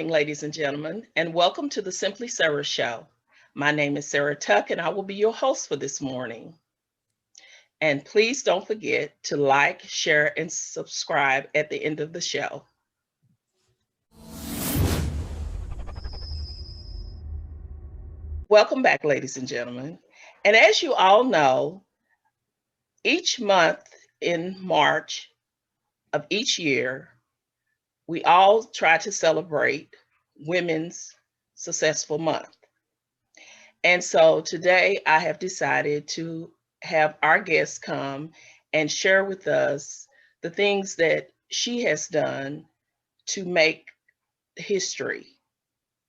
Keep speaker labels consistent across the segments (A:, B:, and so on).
A: morning, ladies and gentlemen, and welcome to the Simply Sarah Show. My name is Sarah Tuck, and I will be your host for this morning. And please don't forget to like, share, and subscribe at the end of the show. Welcome back, ladies and gentlemen. And as you all know, each month in March of each year, we all try to celebrate Women's Successful Month. And so today I have decided to have our guest come and share with us the things that she has done to make history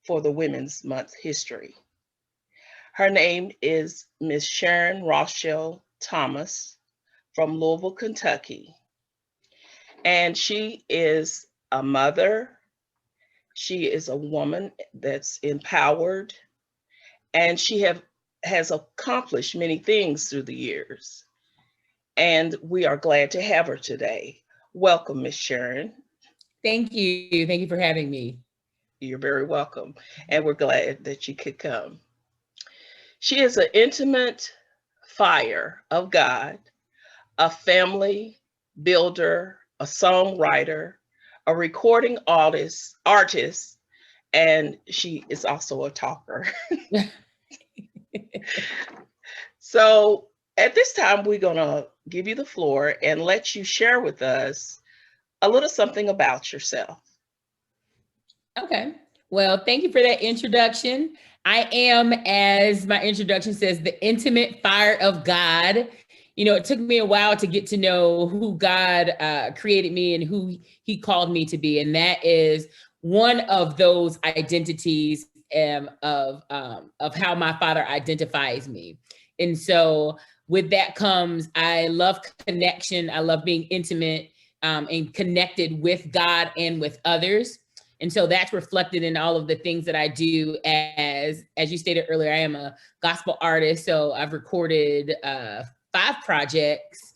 A: for the Women's Month history. Her name is Miss Sharon Roshell Thomas from Louisville, Kentucky. And she is a mother. She is a woman that's empowered, and she has accomplished many things through the years. And we are glad to have her today. Welcome, Miss Sharon.
B: Thank you. Thank you for having me.
A: You're very welcome. And we're glad that you could come. She is an intimate fire of God, a family builder, a songwriter, a recording artist, and she is also a talker. So at this time, we're going to give you the floor and let you share with us a little something about yourself.
B: Okay. Well, thank you for that introduction. I am, as my introduction says, the intimate fire of God. You know, it took me a while to get to know who God created me and who he called me to be. And that is one of those identities of how my Father identifies me. And so with that comes, I love connection. I love being intimate and connected with God and with others. And so that's reflected in all of the things that I do. As you stated earlier, I am a gospel artist. So I've recorded 5 projects.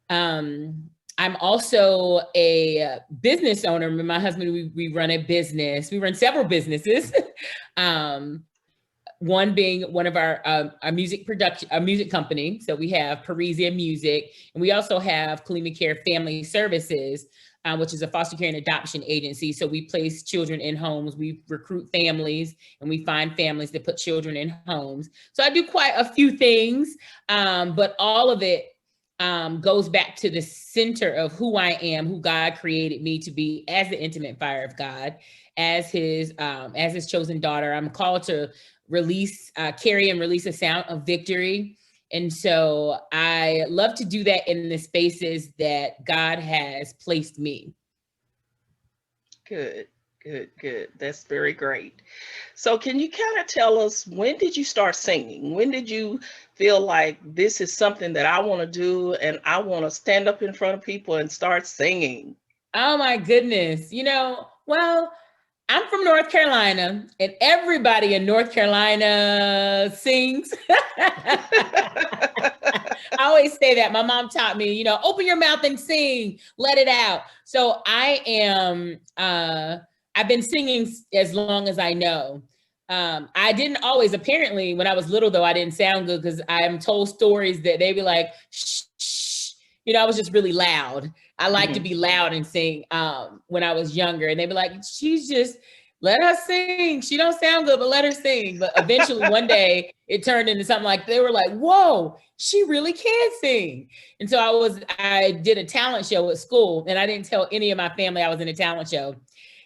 B: I'm also a business owner. Me and my husband, we run a business. We run several businesses. One being one of our music company. So we have Parisian Music, and we also have Kalima Care Family Services, which is a foster care and adoption agency. So we place children in homes. We recruit families, and we find families that put children in homes. So I do quite a few things, but all of it goes back to the center of who I am, who God created me to be as the intimate fire of God, as his chosen daughter. I'm called to carry and release a sound of victory. And so I love to do that in the spaces that God has placed me.
A: Good. That's very great. So can you kind of tell us, when did you start singing? When did you feel like this is something that I want to do and I want to stand up in front of people and start singing?
B: Oh my goodness. Well, I'm from North Carolina, and everybody in North Carolina sings. I always say that. My mom taught me, open your mouth and sing, let it out. So I've been singing as long as I know. I didn't always, apparently, when I was little, though, I didn't sound good because I'm told stories that they be like, shh, shh. I was just really loud. I like to be loud and sing when I was younger. And they'd be like, let her sing. She don't sound good, but let her sing. But eventually one day it turned into something like, they were like, whoa, she really can sing. And so I did a talent show at school, and I didn't tell any of my family I was in a talent show.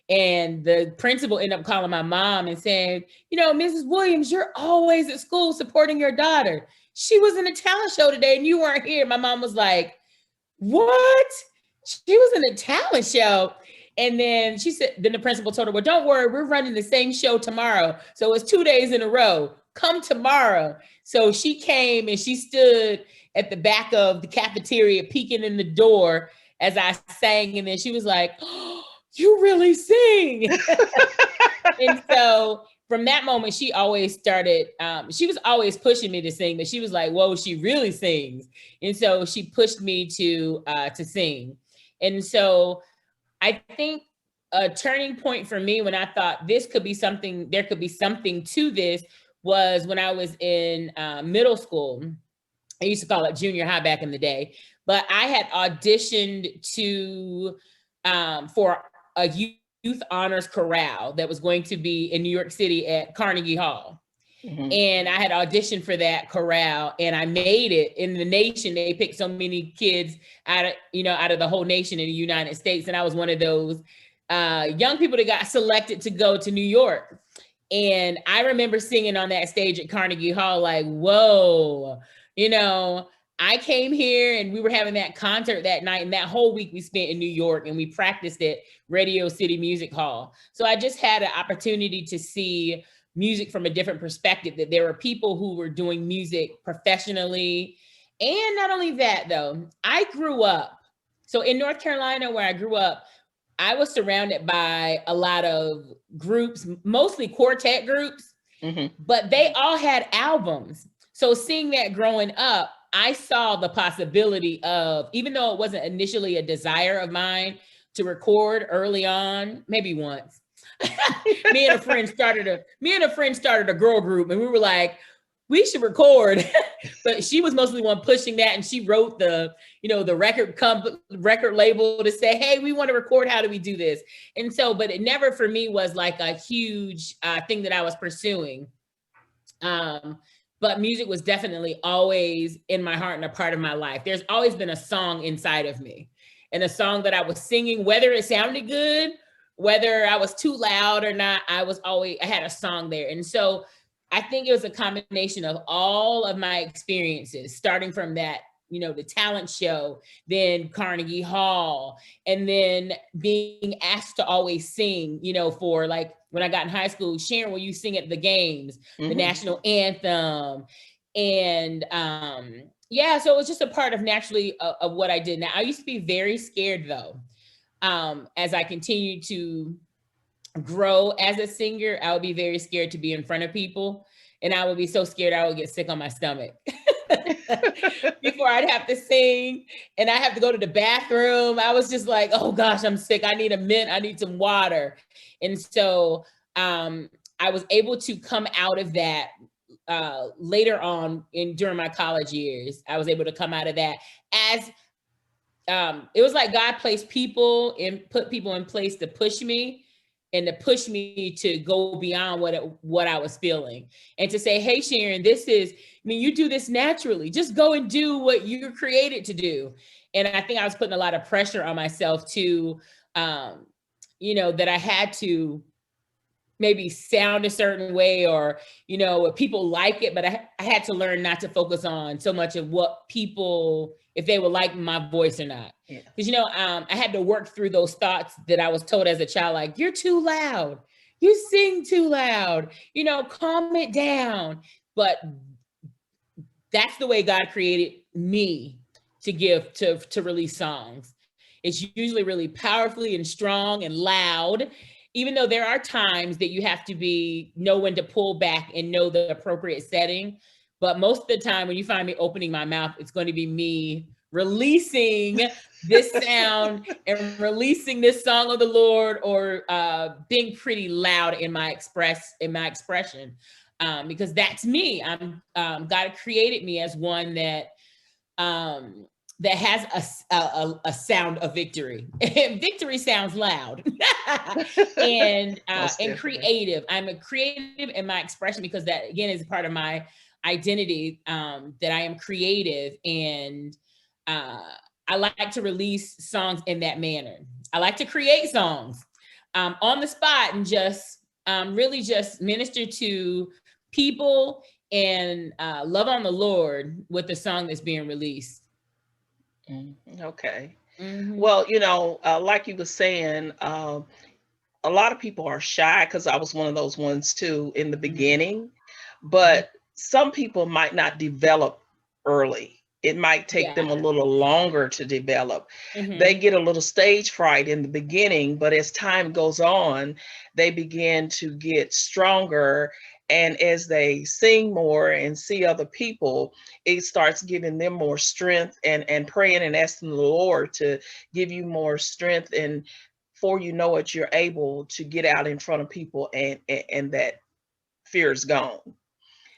B: And the principal ended up calling my mom and saying, Mrs. Williams, you're always at school supporting your daughter. She was in a talent show today and you weren't here. My mom was like, what? She was in a talent show. And then the principal told her, well, don't worry, we're running the same show tomorrow. So it's 2 days in a row. Come tomorrow. So she came and she stood at the back of the cafeteria, peeking in the door as I sang. And then she was like, oh, you really sing. And so from that moment, she always started, she was always pushing me to sing, but she was like, whoa, she really sings. And so she pushed me to sing. And so I think a turning point for me when I thought this could be something, there could be something to this, was when I was in middle school. I used to call it junior high back in the day, but I had auditioned to for a youth honors chorale that was going to be in New York City at Carnegie Hall.
A: Mhm.
B: And I had auditioned for that chorale, and I made it. In the nation, they picked so many kids out of the whole nation in the United States, and I was one of those young people that got selected to go to New York. And I remember singing on that stage at Carnegie Hall, like, whoa, I came here, and we were having that concert that night, and that whole week we spent in New York, and we practiced at Radio City Music Hall. So I just had an opportunity to see music from a different perspective, that there were people who were doing music professionally. And not only that, though, I grew up. So in North Carolina, where I grew up, I was surrounded by a lot of groups, mostly quartet groups, but they all had albums. So seeing that growing up, I saw the possibility of, even though it wasn't initially a desire of mine to record early on, maybe once, me and a friend started a girl group, and we were like, we should record. But she was mostly one pushing that, and she wrote the record label to say, hey, we want to record, how do we do this? And so, but it never for me was like a huge thing that I was pursuing. But music was definitely always in my heart and a part of my life. There's always been a song inside of me, and a song that I was singing, whether it sounded good, whether I was too loud or not, I had a song there. And so I think it was a combination of all of my experiences, starting from that, the talent show, then Carnegie Hall, and then being asked to always sing, for, like, when I got in high school, Sharon, will you sing at the games, the national anthem? And so it was just a part of naturally of what I did. Now, I used to be very scared, though. As I continue to grow as a singer, I would be very scared to be in front of people. And I would be so scared I would get sick on my stomach before I'd have to sing, and I have to go to the bathroom. I was just like, oh gosh, I'm sick. I need a mint. I need some water. And so I was able to come out of that later on during my college years. I was able to come out of that as it was like God placed people and put people in place to push me, and to push me to go beyond what I was feeling, and to say, hey, Sharon, you do this naturally. Just go and do what you're created to do. And I think I was putting a lot of pressure on myself to, that I had to maybe sound a certain way, or, people like it, but I had to learn not to focus on so much of what people, if they would like my voice or not. Because, I had to work through those thoughts that I was told as a child, like, you're too loud, you sing too loud, calm it down. But that's the way God created me to release songs. It's usually really powerfully and strong and loud, even though there are times that you have to know when to pull back and know the appropriate setting. But most of the time when you find me opening my mouth, it's going to be me releasing this sound and releasing this song of the Lord, or being pretty loud in my expression, because that's me. God created me as one that has a sound of victory. Victory sounds loud and creative. I'm a creative in my expression, because that, again, is part of my identity, that I am creative. And I like to release songs in that manner. I like to create songs on the spot, and just really just minister to people and love on the Lord with the song that's being released.
A: Okay. Well, like you were saying, a lot of people are shy, because I was one of those ones too in the beginning, but some people might not develop early. It might take them a little longer to develop. They get a little stage fright in the beginning, but as time goes on, they begin to get stronger. And as they sing more and see other people, it starts giving them more strength, and praying and asking the Lord to give you more strength and before you know it, you're able to get out in front of people, and that fear is gone.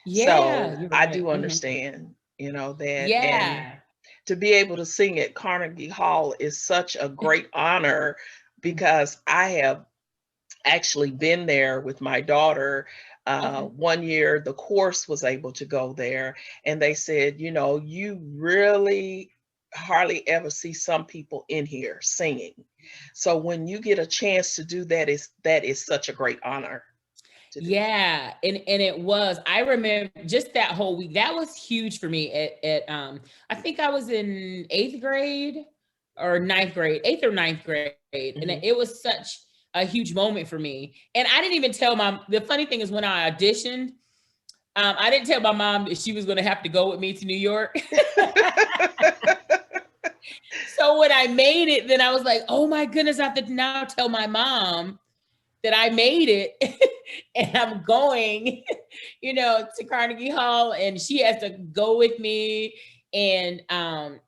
B: Yeah,
A: So
B: you're
A: I
B: right.
A: do
B: Mhm.
A: understand, that. And
B: Yeah.
A: to be able to sing at Carnegie Hall is such a great honor, because I have actually been there with my daughter.
B: Okay.
A: One year, the course was able to go there, and they said, you really hardly ever see some people in here singing. So when you get a chance to do that is such a great honor to do.
B: Yeah, and it was. I remember just that whole week. That was huge for me. At I think I was in eighth grade or ninth grade, eighth or ninth grade, and
A: Mhm.
B: it was such a huge moment for me. And I didn't even tell my. The funny thing is, when I auditioned, I didn't tell my mom that she was going to have to go with me to New York. So when I made it, then I was like, oh my goodness, I have to now tell my mom that I made it and I'm going, to Carnegie Hall, and she has to go with me. And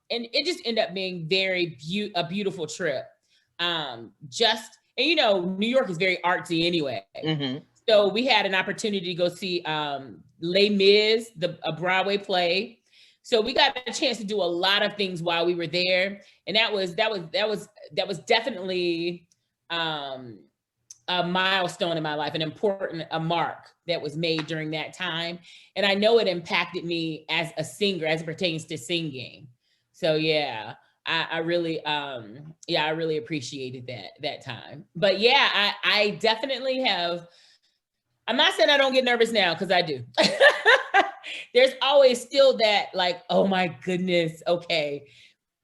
B: it just ended up being a beautiful trip. Just and New York is very artsy anyway.
A: Mhm.
B: So we had an opportunity to go see Les Mis, a Broadway play. So we got a chance to do a lot of things while we were there, and that was definitely um, a milestone in my life, a mark that was made during that time. And I know it impacted me as a singer, as it pertains to singing. So yeah, I really, I really appreciated that time. But yeah, I definitely have. I'm not saying I don't get nervous now, because I do. There's always still that, like, oh my goodness, okay.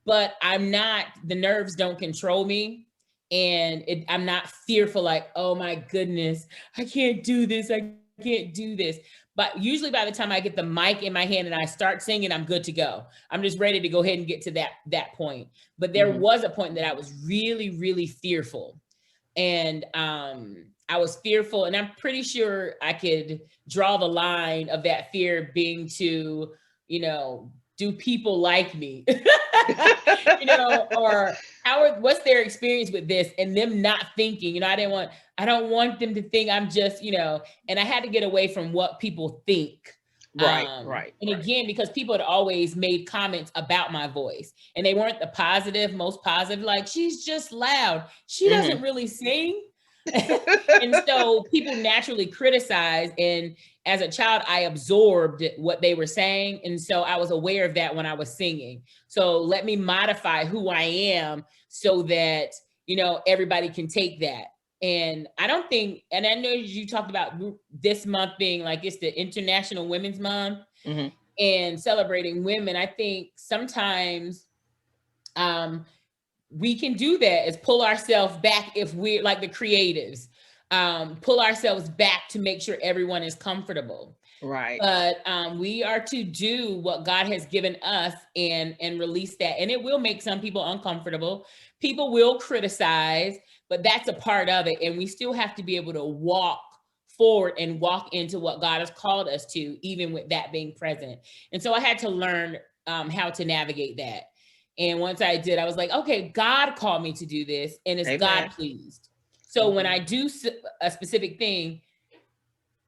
B: But I'm not, the nerves don't control me. And I'm not fearful, like, oh my goodness, I can't do this. I can't do this. But usually by the time I get the mic in my hand and I start singing, I'm good to go. I'm just ready to go ahead and get to that point. But there
A: Mhm.
B: was a point that I was really, really fearful. And I was fearful, and I'm pretty sure I could draw the line of that fear being to, do people like me? Or what's their experience with this, and them not thinking, I don't want them to think I'm just, and I had to get away from what people think.
A: Right, right,
B: And
A: right.
B: again, because people had always made comments about my voice, and they weren't the most positive, like, she's just loud. She doesn't
A: Mhm.
B: really sing. And so people naturally criticize. And as a child, I absorbed what they were saying. And so I was aware of that when I was singing. So let me modify who I am so that, everybody can take that. And I don't think, and I know you talked about this month being like, it's the International Women's Month
A: Mhm.
B: and celebrating women. I think sometimes, um, we can do that, is pull ourselves back, if we're like the creatives, pull ourselves back to make sure everyone is comfortable.
A: Right.
B: But we are to do what God has given us, and release that. And it will make some people uncomfortable. People will criticize, but that's a part of it. And we still have to be able to walk forward and walk into what God has called us to, even with that being present. And so I had to learn how to navigate that. And once I did, I was like, okay, God called me to do this, and it's God
A: Amen.
B: pleased. So when
A: Mhm.
B: I do a specific thing,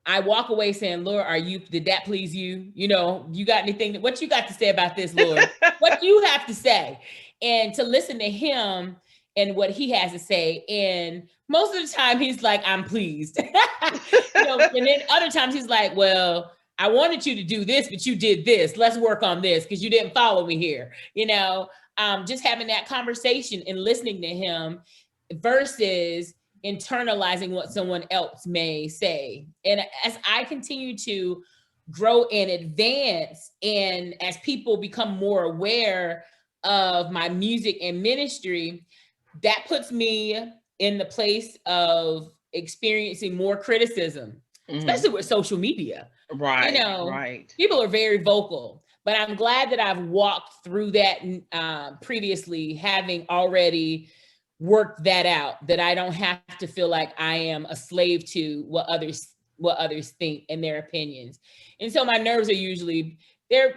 B: I walk away saying, Lord, did that please you? You got anything, what you got to say about this, Lord? What you have to say? And to listen to him and what he has to say. And most of the time he's like, I'm pleased. And then other times he's like, well, I wanted you to do this, but you did this. Let's work on this because you didn't follow me here. Just having that conversation and listening to him versus internalizing what someone else may say. And as I continue to grow and advance, and as people become more aware of my music and ministry, that puts me in the place of experiencing more criticism,
A: Mhm.
B: especially with social media. You
A: Right,
B: know,
A: right.
B: people are very vocal, but I'm glad that I've walked through that previously, having already worked that out, that I don't have to feel like I am a slave to what others think and their opinions. And so my nerves are usually, they're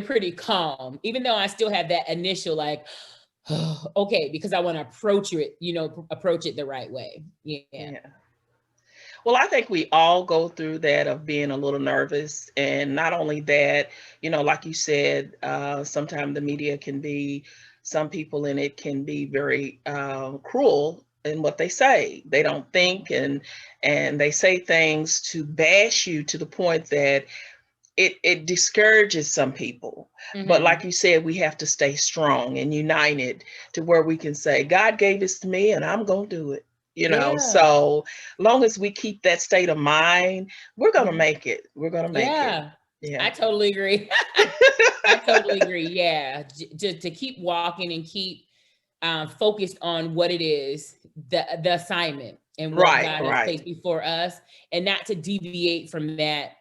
B: pretty calm, even though I still have that initial, like, okay, because I want to approach it, approach it the right way. Yeah.
A: Yeah. Well, I think we all go through that of being a little nervous. And not only that, like you said, sometimes the media can be, some people in it can be very cruel in what they say. They don't think, and they say things to bash you to the point that it discourages some people. But
B: Mm-hmm.
A: like you said, we have to stay strong and united to where we can say, God gave this to me and I'm going to do it.
B: Yeah.
A: So long as we keep that state of mind, we're going to
B: Mhm.
A: make it. We're going to make it.
B: Yeah.
A: Yeah.
B: I totally agree. I totally agree. Yeah. Just to keep walking and keep focused on what it is, the assignment and what
A: Right,
B: God has
A: right,
B: placed before us, and not to deviate from that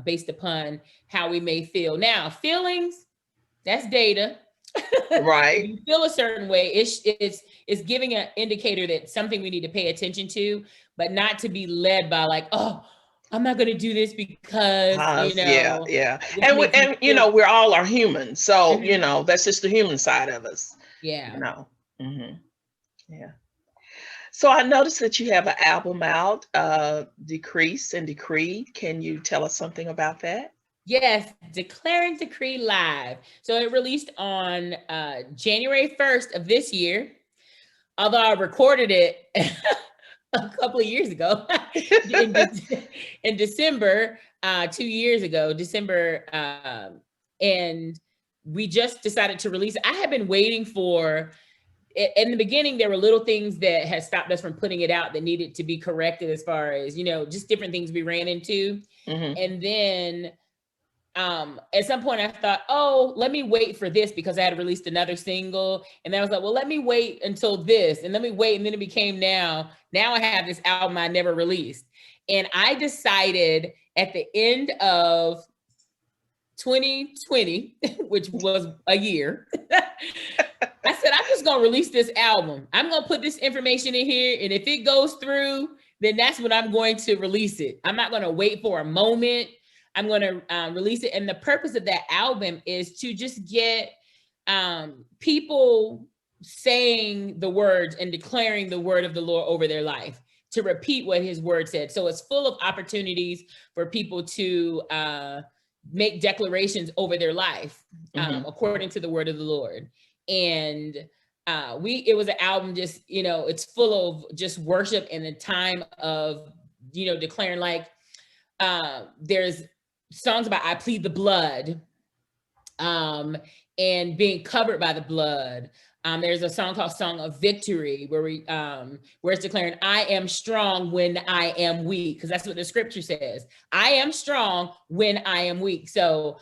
B: based upon how we may feel. Now, feelings, that's data. If
A: right.
B: you feel a certain way, it's giving an indicator that something we need to pay attention to, but not to be led by like, oh, I'm not going to do this because
A: Yeah, yeah.
B: this makes me
A: And
B: feel.
A: we're all are human. So,
B: Mhm.
A: that's just the human side of us, you
B: Yeah.
A: know. hmm Yeah. So I noticed that you have an album out, Decrease and Decree. Can you tell us something about that?
B: Yes, Declaring Decree Live. So it released on January 1st of this year. Although I recorded it a couple of years ago in December, 2 years ago, December, and we just decided to release it. I had been waiting for. In the beginning, there were little things that had stopped us from putting it out that needed to be corrected, as far as just different things we ran into,
A: hmm
B: and then at some point I thought, oh, let me wait for this, because I had released another single, and then I was like, well, let me wait until this, and let me wait, and then it became now I have this album I never released. And I decided at the end of 2020, which was a year, I said, I'm just going to release this album. I'm going to put this information in here, and if it goes through, then that's when I'm going to release it. I'm not going to wait for a moment. I'm going to release it. And the purpose of that album is to just get people saying the words and declaring the word of the Lord over their life, to repeat what his word said. So it's full of opportunities for people to make declarations over their life according to the word of the Lord. And it was an album, just it's full of just worship and the time of declaring, like there's songs about I plead the blood, and being covered by the blood. There's a song called Song of Victory, where it's declaring, I am strong when I am weak, because that's what the scripture says. I am strong when I am weak. So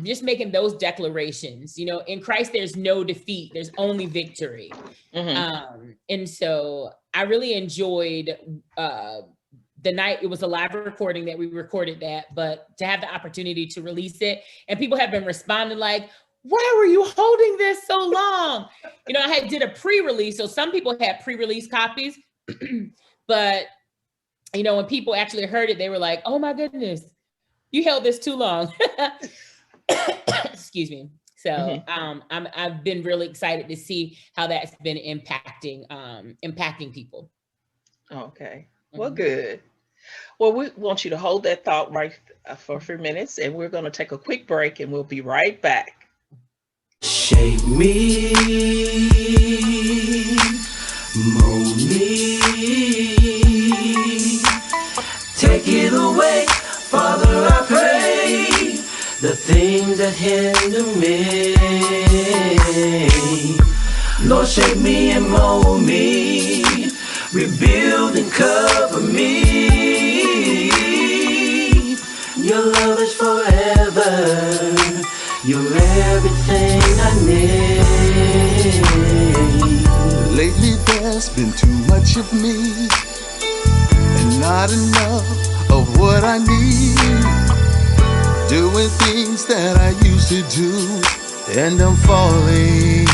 B: just making those declarations, in Christ, there's no defeat, there's only victory. And so I really enjoyed the night. It was a live recording that we recorded that, but to have the opportunity to release it, and people have been responding like, why were you holding this so long? I did a pre-release. So some people had pre-release copies, but when people actually heard it, they were like, oh my goodness, you held this too long. Excuse me. So I've been really excited to see how that's been impacting people.
A: Okay. Well, good. Well, we want you to hold that thought right for a few minutes, and we're going to take a quick break, and we'll be right back.
C: Shake me, mold me, take it away, Father, I pray, the things that hinder me. Lord, shake me and mold me, rebuild and cover me. Your love is forever, you're everything I need.
D: Lately there's been too much of me and not enough of what I need. Doing things that I used to do, and I'm falling.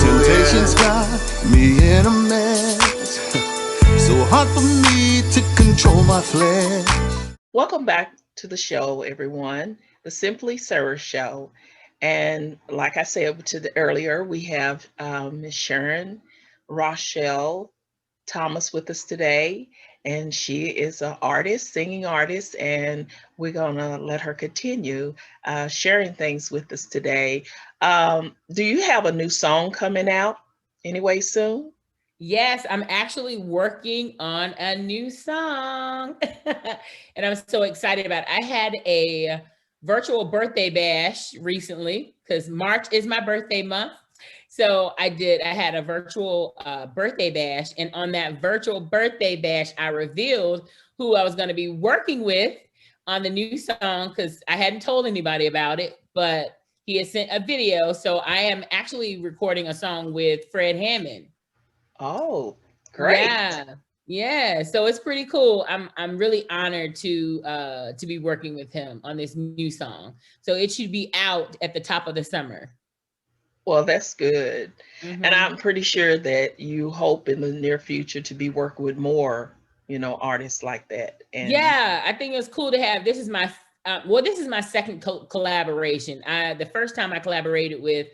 D: Temptation's got me in a mess, so hard for me to control my flesh.
A: Welcome back to the show, everyone, the Simply Sarah Show. And like I said earlier, we have Miss Sharon Roshell Thomas with us today, and she is an artist, singing artist, and we're gonna let her continue sharing things with us today. Do you have a new song coming out anyway soon?
B: Yes, I'm actually working on a new song. And I'm so excited about it. I had a virtual birthday bash recently because March is my birthday month. So I had a virtual birthday bash. And on that virtual birthday bash, I revealed who I was going to be working with on the new song because I hadn't told anybody about it, but he had sent a video. So I am actually recording a song with Fred Hammond.
A: Oh, great.
B: Yeah. Yeah. So it's pretty cool. I'm really honored to be working with him on this new song. So it should be out at the top of the summer.
A: Well, that's good. And
B: Mm-hmm.
A: I'm pretty sure that you hope in the near future to be working with more, artists like that. And
B: Yeah, I think it's cool to have. This is my second collaboration. The first time I collaborated with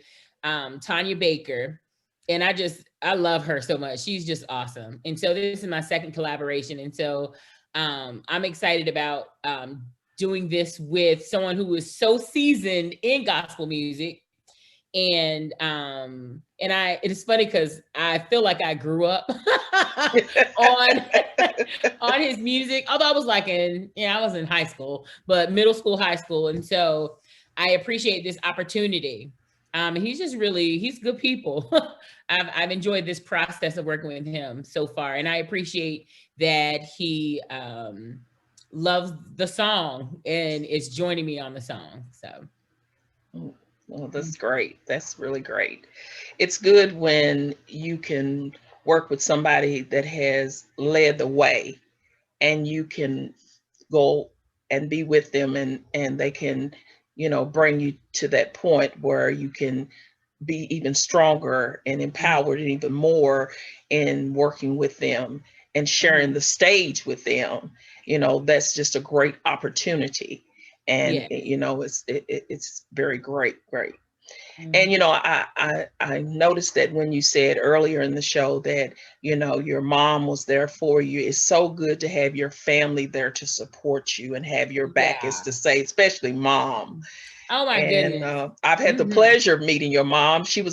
B: Tanya Baker, and I love her so much. She's just awesome. And so this is my second collaboration, and so I'm excited about doing this with someone who is so seasoned in gospel music. And it's funny because I feel like I grew up on on his music, although I was I was in high school, but middle school, high school. And so I appreciate this opportunity. He's good people. I've enjoyed this process of working with him so far. And I appreciate that he loves the song and is joining me on the song. So.
A: well, that's great. That's really great. It's good when you can work with somebody that has led the way and you can go and be with them and they can, bring you to that point where you can be even stronger and empowered and even more in working with them and sharing the stage with them. That's just a great opportunity. And
B: Yeah.
A: it's very great. And
B: Mhm.
A: I noticed that when you said earlier in the show that your mom was there for you. It's so good to have your family there to support you and have your back, as
B: Yeah.
A: to say, especially mom.
B: Oh my
A: And
B: goodness.
A: I've had the
B: Mhm.
A: pleasure of meeting your mom. She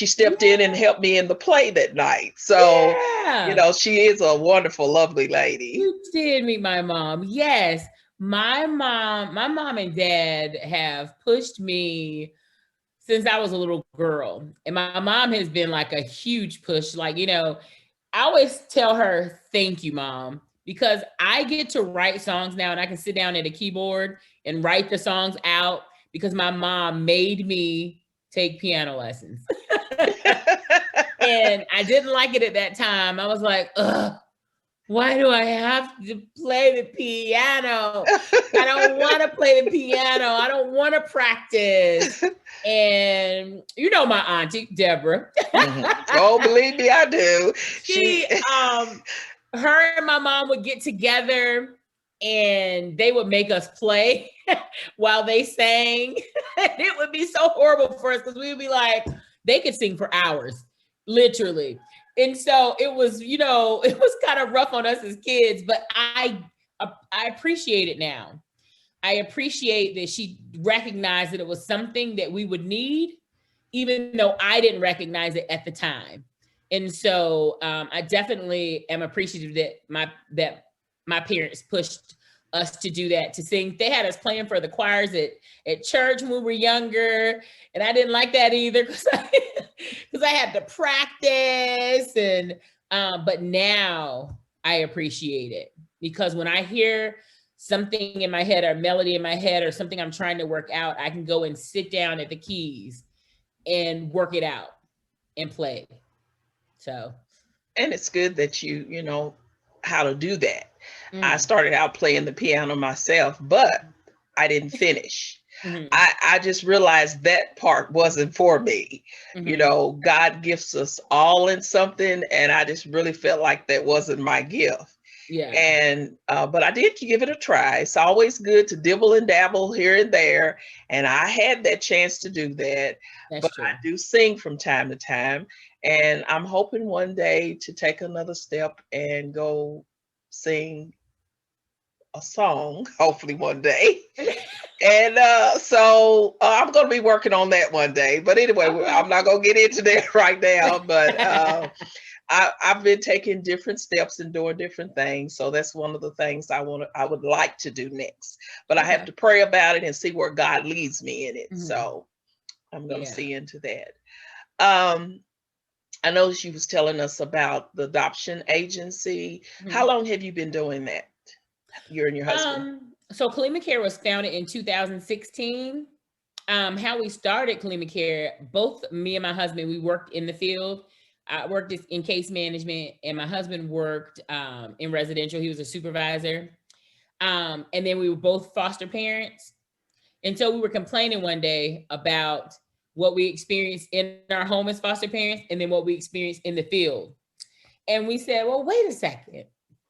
A: stepped in and
B: Yeah.
A: helped me in the play that night. So
B: Yeah.
A: she is a wonderful, lovely lady.
B: You did meet my mom. Yes. My mom and dad have pushed me since I was a little girl. And my mom has been like a huge push. I always tell her, thank you, mom, because I get to write songs now and I can sit down at a keyboard and write the songs out because my mom made me take piano lessons. And I didn't like it at that time. I was like, ugh, why do I have to play the piano? I don't want to play the piano. I don't want to practice. And my auntie, Deborah,
A: Oh, believe me, I do. She
B: she her and my mom would get together and they would make us play while they sang. It would be so horrible for us because we would be like, they could sing for hours, literally. And so it was, it was kind of rough on us as kids, but I appreciate it now. I appreciate that she recognized that it was something that we would need, even though I didn't recognize it at the time. And so I definitely am appreciative that my parents pushed us to do that, to sing. They had us playing for the choirs at church when we were younger, and I didn't like that either because I had to practice. And but now I appreciate it because when I hear something in my head or melody in my head or something I'm trying to work out, I can go and sit down at the keys and work it out and play. So,
A: and it's good that you know how to do that. I
B: mm,
A: started out playing the piano myself, but I didn't finish.
B: mhm,
A: I just realized that part wasn't for me.
B: mhm.
A: God gifts us all in something, and I just really felt like that wasn't my gift.
B: Yeah.
A: And but I did give it a try. It's always good to dibble and dabble here and there, and I had that chance to do that.
B: That's
A: But
B: true.
A: I do sing from time to time, and I'm hoping one day to take another step and go sing a song, hopefully one day. And I'm going to be working on that one day. But anyway, I'm not going to get into that right now. But I've been taking different steps and doing different things. So that's one of the things I would like to do next. But I have to pray about it and see where God leads me in it. So I'm going to see into that. I know she was telling us about the adoption agency. How long have you been doing that? You and your husband?
B: So Kalima Care was founded in 2016. How we started Kalima Care, both me and my husband, we worked in the field. I worked in case management, and my husband worked in residential. He was a supervisor. And then we were both foster parents. And so we were complaining one day about what we experienced in our home as foster parents and then what we experienced in the field. And we said, well, wait a second.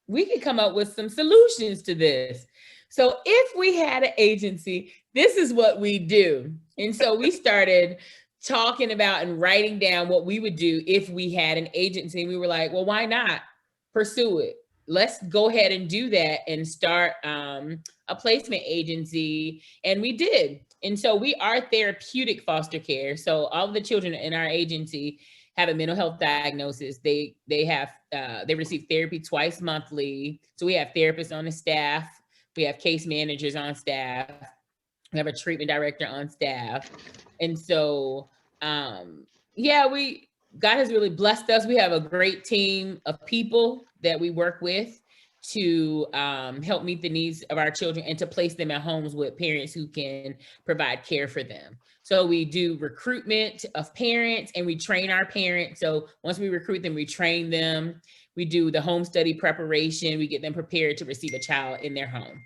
B: We could come up with some solutions to this. So if we had an agency, this is what we do. And so we started talking about and writing down what we would do if we had an agency. We were like, well, why not pursue it? Let's go ahead and do that and start a placement agency. And we did. And so we are therapeutic foster care. So all of the children in our agency have a mental health diagnosis. They receive therapy twice monthly. So we have therapists on the staff. We have case managers on staff. We have a treatment director on staff. And so, God has really blessed us. We have a great team of people that we work with to help meet the needs of our children and to place them at homes with parents who can provide care for them. So we do recruitment of parents and we train our parents. So once we recruit them, we train them. We do the home study preparation. We get them prepared to receive a child in their home.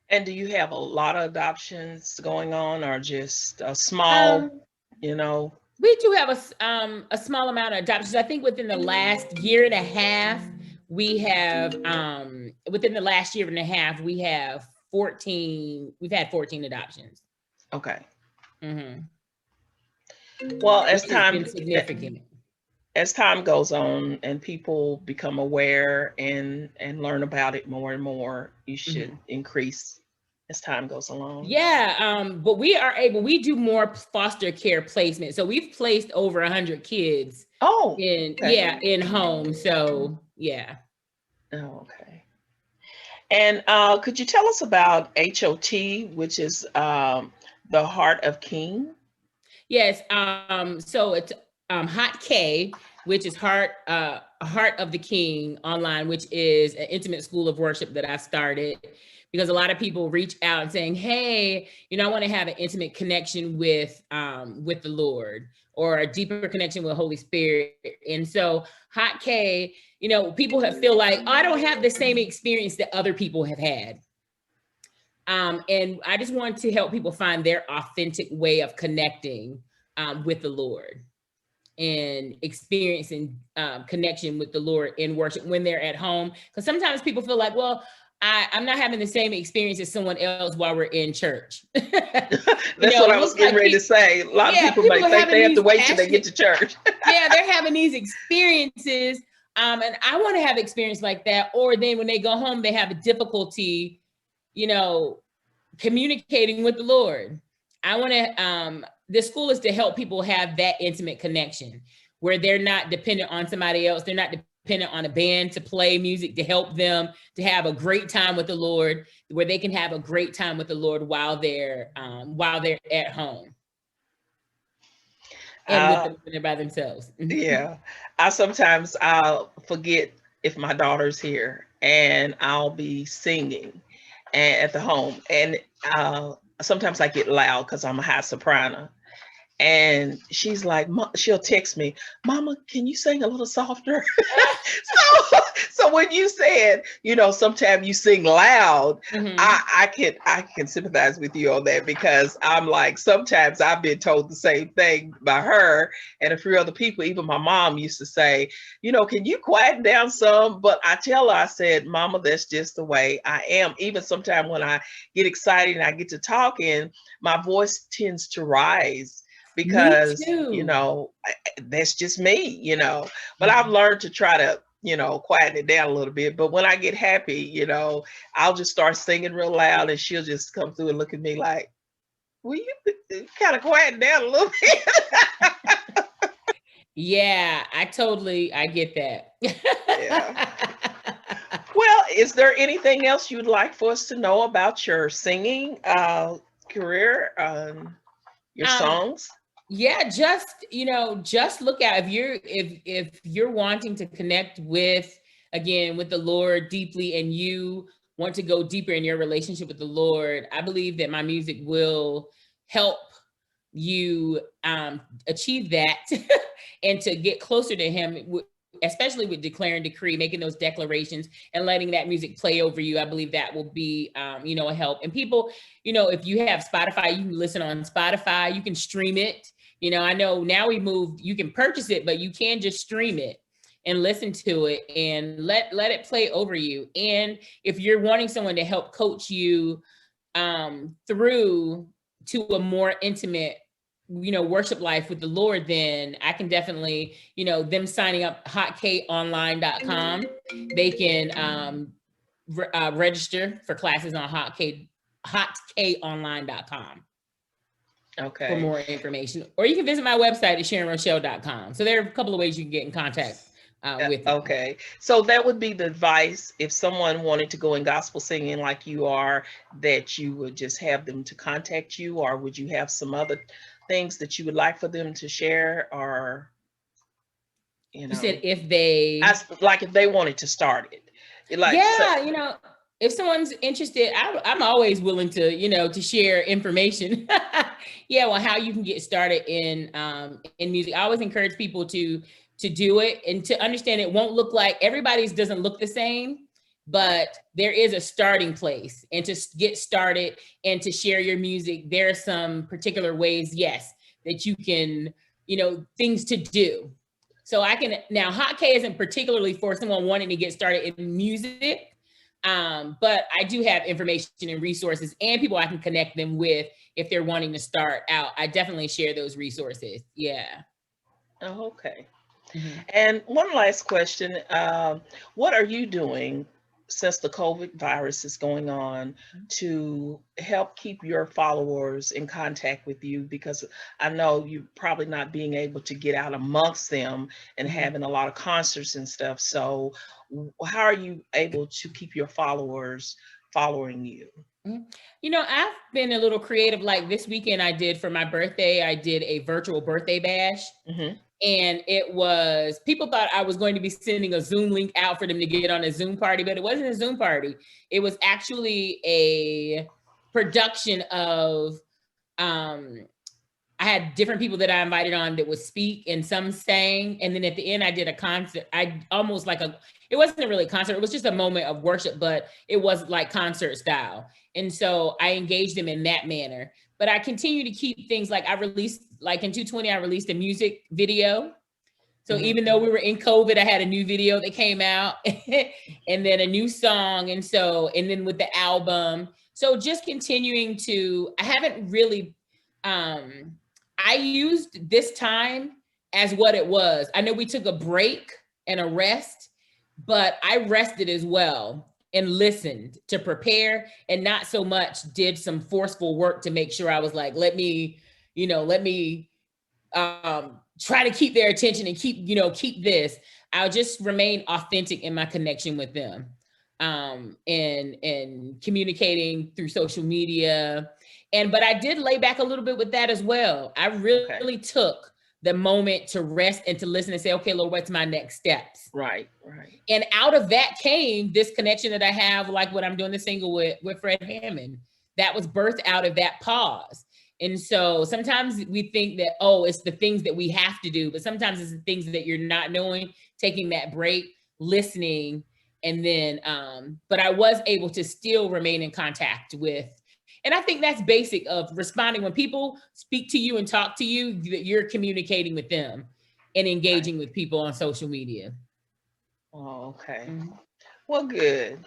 A: And do you have a lot of adoptions going on, or just a small,
B: We do have a small amount of adoptions. I think within the last year and a half, we have, we have 14, we've had 14 adoptions.
A: Okay.
B: Mm-hmm.
A: Well, as time goes on and people become aware and learn about it more and more, you should increase as time goes along.
B: Yeah, but we do more foster care placement. So we've placed over 100 kids. In home. So yeah.
A: Oh, okay. And could you tell us about HOT, which is the Heart of King?
B: Yes. So it's Hot K, which is Heart of the King online, which is an intimate school of worship that I started because a lot of people reach out saying, hey, I want to have an intimate connection with the Lord or a deeper connection with Holy Spirit. And so Hot K, people feel like, oh, I don't have the same experience that other people have had. And I just want to help people find their authentic way of connecting with the Lord and experiencing connection with the Lord in worship when they're at home. Because sometimes people feel like, well, I'm not having the same experience as someone else while we're in church.
A: That's what I was getting ready to say. A lot of people might think they have to wait till they get to church.
B: Yeah, they're having these experiences. And I want to have experience like that. Or then when they go home, they have a difficulty, communicating with the Lord. I want to, the school is to help people have that intimate connection where they're not dependent on somebody else. They're not dependent on a band to play music to help them to have a great time with the Lord, where they can have a great time with the Lord while they're at home. And when they're by themselves.
A: Yeah. I'll forget if my daughter's here and I'll be singing at the home. And sometimes I get loud because I'm a high soprano. And she's like, she'll text me, Mama, can you sing a little softer? So when you said, sometimes you sing loud, I can sympathize with you on that, because I'm like, sometimes I've been told the same thing by her and a few other people. Even my mom used to say, can you quieten down some? But I tell her, I said, Mama, that's just the way I am. Even sometimes when I get excited and I get to talking, my voice tends to rise,
B: Me
A: because
B: too.
A: that's just me. But I've learned to try to quieten it down a little bit. But when I get happy, I'll just start singing real loud, and she'll just come through and look at me like, will you kind of quieten down a little bit?
B: Yeah, I get that.
A: Yeah. Well, is there anything else you'd like for us to know about your singing career, your
B: um
A: songs?
B: Yeah, just look out, if you're wanting to connect with the Lord deeply, and you want to go deeper in your relationship with the Lord. I believe that my music will help you achieve that and to get closer to him, especially with declare and decree, making those declarations and letting that music play over you. I believe that will be a help. And people, if you have Spotify, you can listen on Spotify, you can stream it. I know now we moved, you can purchase it, but you can just stream it and listen to it and let it play over you. And if you're wanting someone to help coach you through to a more intimate worship life with the Lord, then I can definitely, them signing up hotkonline.com, they can register for classes on hotkonline.com.
A: Okay.
B: For more information, or you can visit my website at SharonRoshell.com. So there are a couple of ways you can get in contact with me.
A: Okay. So that would be the advice, if someone wanted to go in gospel singing like you are, that you would just have them to contact you, or would you have some other things that you would like for them to share, or
B: You said if they
A: if they wanted to start it.
B: If someone's interested, I'm always willing to share information. Yeah, well, how you can get started in music. I always encourage people to do it and to understand it won't look like everybody's doesn't look the same, but there is a starting place. And to get started and to share your music, there are some particular ways, yes, that you can, things to do. So now Hot K isn't particularly for someone wanting to get started in music. But I do have information and resources and people I can connect them with if they're wanting to start out. I definitely share those resources. Yeah.
A: Oh, okay.
B: Mm-hmm.
A: And one last question. What are you doing since the COVID virus is going on to help keep your followers in contact with you? Because I know you're probably not being able to get out amongst them and having a lot of concerts and stuff. So how are you able to keep your followers following you?
B: I've been a little creative. Like this weekend I did for my birthday, I did a virtual birthday bash.
A: Mm-hmm.
B: And it was, people thought I was going to be sending a Zoom link out for them to get on a Zoom party, but it wasn't a Zoom party. It was actually a production of, I had different people that I invited on that would speak, and some sang. And then at the end, I did a concert. It wasn't really a concert. It was just a moment of worship, but it was like concert style. And so I engaged them in that manner. But I continue to keep things like in 2020, I released a music video. So even though we were in COVID, I had a new video that came out and then a new song. And then with the album. So just continuing I haven't really, I used this time as what it was. I know we took a break and a rest, but I rested as well and listened to prepare, and not so much did some forceful work to make sure I was like, let me try to keep their attention and keep this. I'll just remain authentic in my connection with them, and communicating through social media. But I did lay back a little bit with that as well. I really took the moment to rest and to listen and say, okay, Lord, what's my next steps?
A: Right.
B: And out of that came this connection that I have, like when I'm doing the single with Fred Hammond. That was birthed out of that pause. And so sometimes we think that, oh, it's the things that we have to do, but sometimes it's the things that you're not doing, taking that break, listening. And then, but I was able to still remain in contact with, and I think that's basic of responding when people speak to you and talk to you, that you're communicating with them and engaging with people on social media.
A: Oh, okay. Well, good.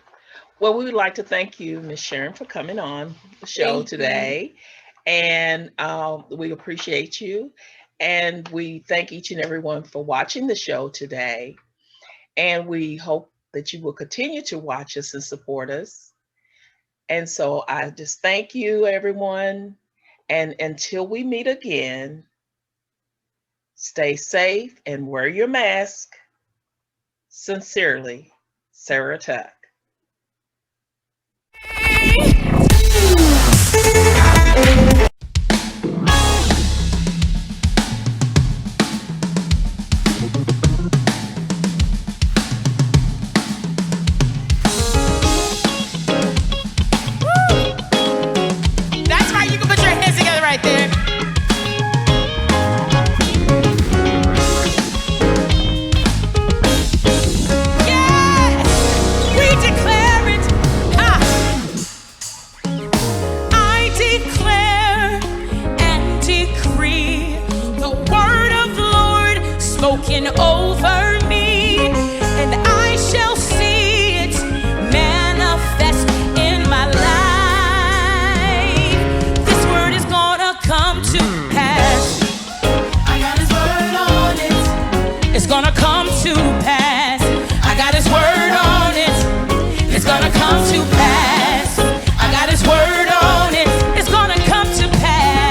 A: Well, we would like to thank you, Miss Sharon, for coming on the show today. And we appreciate you. And we thank each and everyone for watching the show today. And we hope that you will continue to watch us and support us. And so I just thank you, everyone. And until we meet again, stay safe and wear your mask. Sincerely, Sarah Tuck.
B: That's right, you can put your hands together right there. Over me, and I shall see it manifest in my life. This word is gonna come to pass. I got his word on it. It's gonna come to pass. I got his word on it. It's gonna come to pass. I got his word on it. It's gonna come to pass.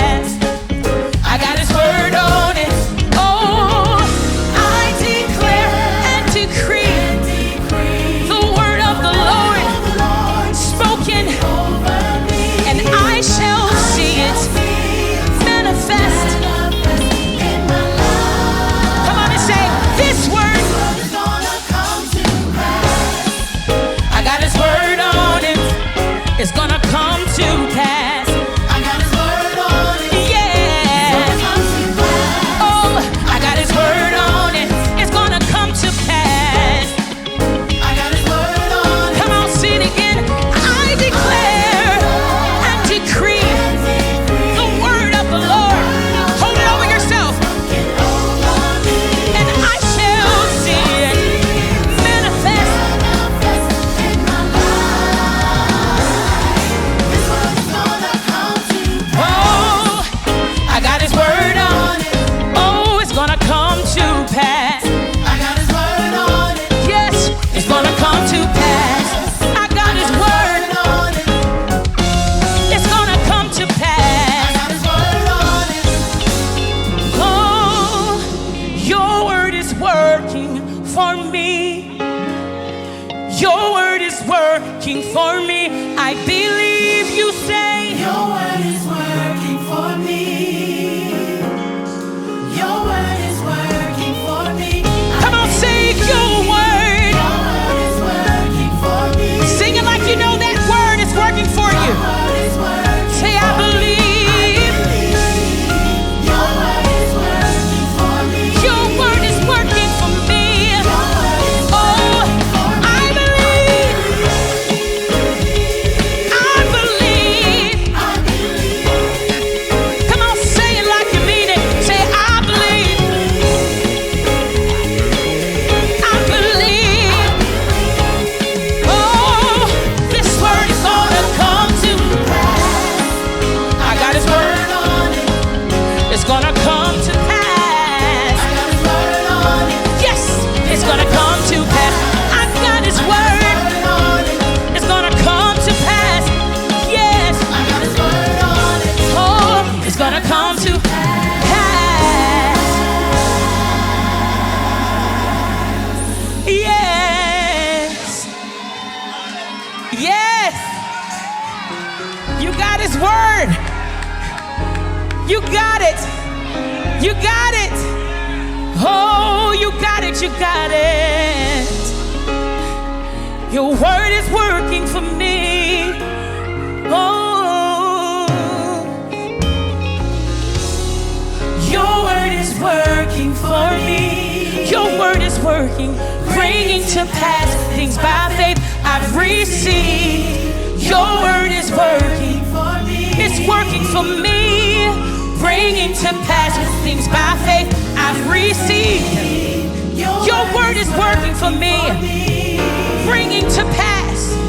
B: I got his word on it. It's gonna come to pass. I got his word on it. Yeah. Oh, I got his word on it. It's gonna come to pass. I got his word on it. Come on, sing it again. I declare and decree the word of the Lord. Hold it over yourself. And I shall see it manifest. For me, I believe you say your word is working for me. Your word is working for me. Come on, say your word. Your word is working for me. Sing it like you know that word is working for you. Your word is working. Say I believe. Your word is working for me. Your word is working for me. You got it. You got it. Oh, you got it. You got it. Your word is working for me. Oh,
E: to pass things by faith I've received. Your word is working for me. It's working for me. Bringing to pass things by faith I've received. Your word is working for me. Bringing to pass